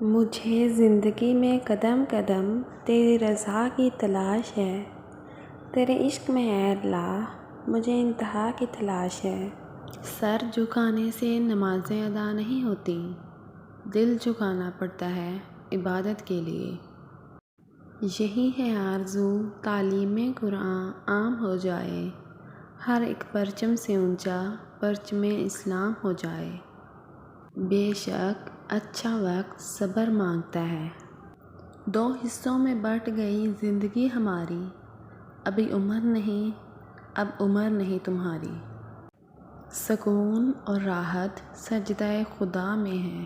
مجھے زندگی میں قدم قدم تیری رضا کی تلاش ہے، تیرے عشق میں اے اللہ مجھے انتہا کی تلاش ہے۔ سر جھکانے سے نمازیں ادا نہیں ہوتی، دل جھکانا پڑتا ہے عبادت کے لیے۔ یہی ہے آرزو تعلیم قرآن عام ہو جائے، ہر ایک پرچم سے اونچا پرچم اسلام ہو جائے۔ بے شک اچھا وقت صبر مانگتا ہے۔ 2 حصوں میں بٹ گئی زندگی ہماری، ابھی عمر نہیں اب عمر نہیں تمہاری۔ سکون اور راحت سجدہ خدا میں ہے،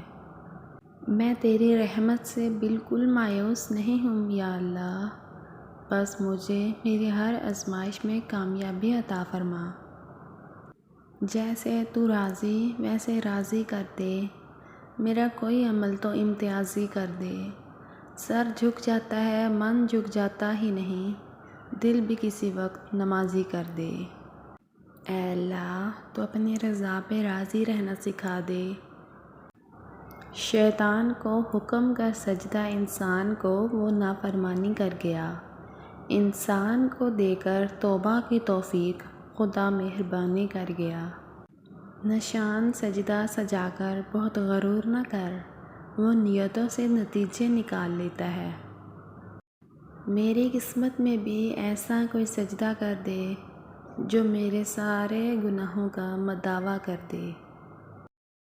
میں تیری رحمت سے بالکل مایوس نہیں ہوں یا اللہ، بس مجھے میری ہر آزمائش میں کامیابی عطا فرما۔ جیسے تو راضی ویسے راضی کر دے، میرا کوئی عمل تو امتیازی کر دے۔ سر جھک جاتا ہے من جھک جاتا ہی نہیں، دل بھی کسی وقت نمازی کر دے۔ اے اللہ تو اپنی رضا پہ راضی رہنا سکھا دے۔ شیطان کو حکم کر سجدہ انسان کو وہ نافرمانی کر گیا، انسان کو دے کر توبہ کی توفیق خدا مہربانی کر گیا۔ نشان سجدہ سجا کر بہت غرور نہ کر، وہ نیتوں سے نتیجے نکال لیتا ہے۔ میری قسمت میں بھی ایسا کوئی سجدہ کر دے جو میرے سارے گناہوں کا مداوع کر دے۔